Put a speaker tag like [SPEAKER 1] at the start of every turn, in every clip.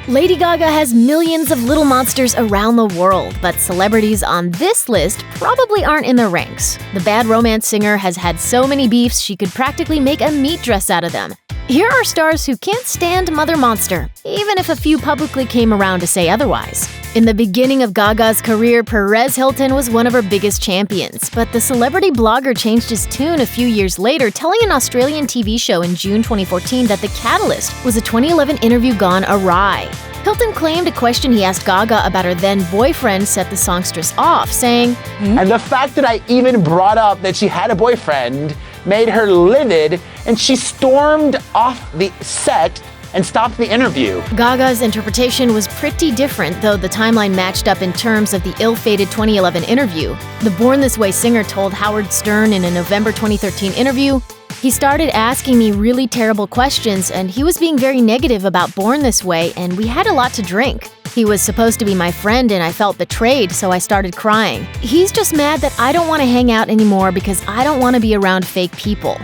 [SPEAKER 1] Lady Gaga has millions of little monsters around the world, but celebrities on this list probably aren't in the ranks. The bad romance singer has had so many beefs she could practically make a meat dress out of them. Here are stars who can't stand Mother Monster, even if a few publicly came around to say otherwise. In the beginning of Gaga's career, Perez Hilton was one of her biggest champions, but the celebrity blogger changed his tune a few years later, telling an Australian TV show in June 2014 that the catalyst was a 2011 interview gone awry. Hilton claimed a question he asked Gaga about her then-boyfriend set the songstress off, saying,
[SPEAKER 2] And the fact that I even brought up that she had a boyfriend made her livid, and she stormed off the set and stopped the interview.
[SPEAKER 1] Gaga's interpretation was pretty different, though the timeline matched up in terms of the ill-fated 2011 interview. The Born This Way singer told Howard Stern in a November 2013 interview, "He started asking me really terrible questions, and he was being very negative about Born This Way, and we had a lot to drink. He was supposed to be my friend, and I felt betrayed, so I started crying. He's just mad that I don't want to hang out anymore because I don't want to be around fake people."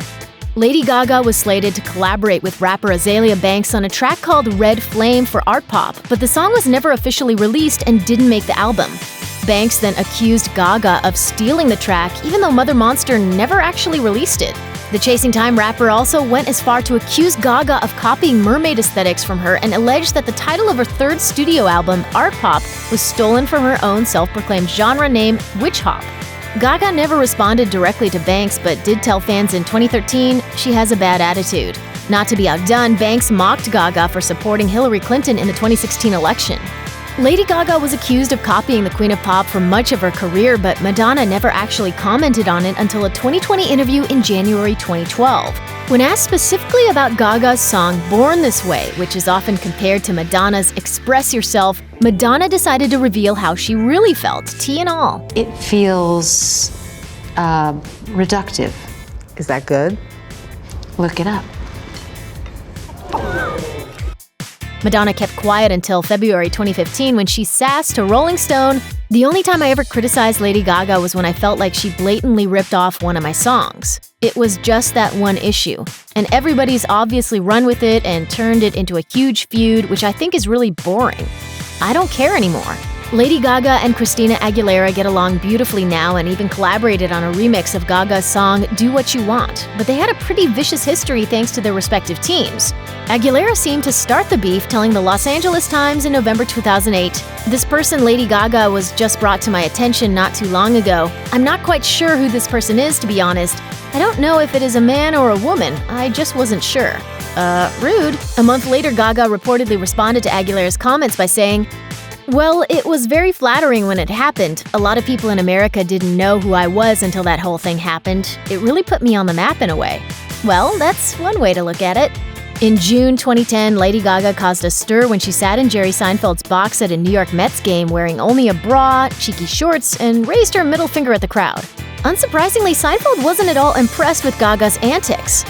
[SPEAKER 1] Lady Gaga was slated to collaborate with rapper Azealia Banks on a track called Red Flame for Art Pop, but the song was never officially released and didn't make the album. Banks then accused Gaga of stealing the track, even though Mother Monster never actually released it. The Chasing Time rapper also went as far to accuse Gaga of copying mermaid aesthetics from her and alleged that the title of her third studio album, Art Pop, was stolen from her own self-proclaimed genre name, Witch Hop. Gaga never responded directly to Banks, but did tell fans in 2013 she has a bad attitude. Not to be outdone, Banks mocked Gaga for supporting Hillary Clinton in the 2016 election. Lady Gaga was accused of copying the Queen of Pop for much of her career, but Madonna never actually commented on it until a 2020 interview in January 2012. When asked specifically about Gaga's song Born This Way, which is often compared to Madonna's Express Yourself, Madonna decided to reveal how she really felt, tea and all.
[SPEAKER 3] It feels reductive.
[SPEAKER 4] Is that good?
[SPEAKER 3] Look it up.
[SPEAKER 1] Madonna kept quiet until February 2015 when she sassed to Rolling Stone, "The only time I ever criticized Lady Gaga was when I felt like she blatantly ripped off one of my songs. It was just that one issue. And everybody's obviously run with it and turned it into a huge feud, which I think is really boring. I don't care anymore." Lady Gaga and Christina Aguilera get along beautifully now and even collaborated on a remix of Gaga's song Do What You Want, but they had a pretty vicious history thanks to their respective teams. Aguilera seemed to start the beef, telling the Los Angeles Times in November 2008, "This person, Lady Gaga, was just brought to my attention not too long ago. I'm not quite sure who this person is, to be honest. I don't know if it is a man or a woman. I just wasn't sure." Rude. A month later, Gaga reportedly responded to Aguilera's comments by saying, "Well, it was very flattering when it happened. A lot of people in America didn't know who I was until that whole thing happened. It really put me on the map in a way." Well, that's one way to look at it. In June 2010, Lady Gaga caused a stir when she sat in Jerry Seinfeld's box at a New York Mets game wearing only a bra, cheeky shorts, and raised her middle finger at the crowd. Unsurprisingly, Seinfeld wasn't at all impressed with Gaga's antics.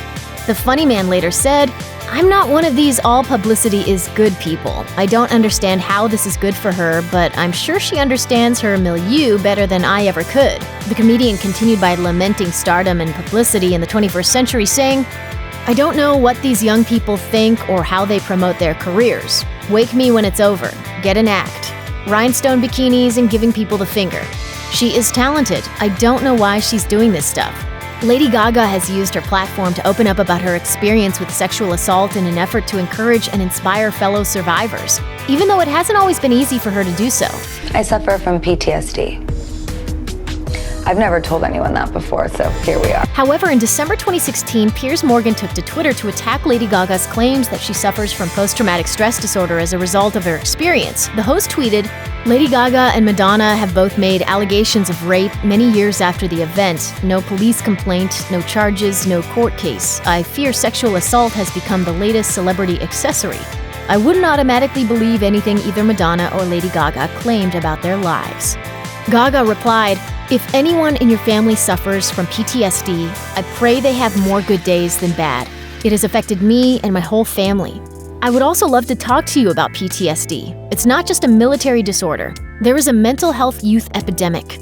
[SPEAKER 1] The funny man later said, "I'm not one of these all publicity is good people. I don't understand how this is good for her, but I'm sure she understands her milieu better than I ever could." The comedian continued by lamenting stardom and publicity in the 21st century, saying, "I don't know what these young people think or how they promote their careers. Wake me when it's over. Get an act. Rhinestone bikinis and giving people the finger. She is talented. I don't know why she's doing this stuff." Lady Gaga has used her platform to open up about her experience with sexual assault in an effort to encourage and inspire fellow survivors, even though it hasn't always been easy for her to do so.
[SPEAKER 5] I suffer from PTSD. I've never told anyone that before, so here we are.
[SPEAKER 1] However, in December 2016, Piers Morgan took to Twitter to attack Lady Gaga's claims that she suffers from post-traumatic stress disorder as a result of her experience. The host tweeted, "Lady Gaga and Madonna have both made allegations of rape many years after the event. No police complaint, no charges, no court case. I fear sexual assault has become the latest celebrity accessory. I wouldn't automatically believe anything either Madonna or Lady Gaga claimed about their lives." Gaga replied, "If anyone in your family suffers from PTSD, I pray they have more good days than bad. It has affected me and my whole family. I would also love to talk to you about PTSD. It's not just a military disorder. There is a mental health youth epidemic."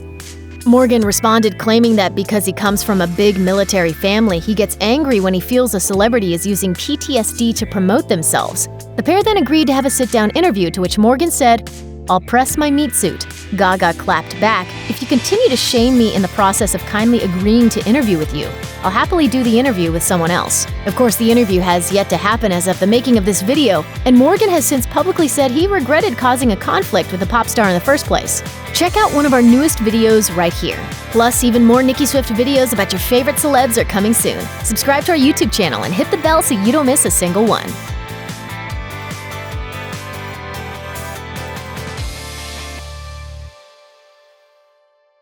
[SPEAKER 1] Morgan responded claiming that because he comes from a big military family, he gets angry when he feels a celebrity is using PTSD to promote themselves. The pair then agreed to have a sit-down interview, to which Morgan said, "I'll press my meat suit." Gaga clapped back, "If you continue to shame me in the process of kindly agreeing to interview with you, I'll happily do the interview with someone else." Of course, the interview has yet to happen as of the making of this video, and Morgan has since publicly said he regretted causing a conflict with the pop star in the first place. Check out one of our newest videos right here. Plus, even more Nicki Swift videos about your favorite celebs are coming soon. Subscribe to our YouTube channel and hit the bell so you don't miss a single one.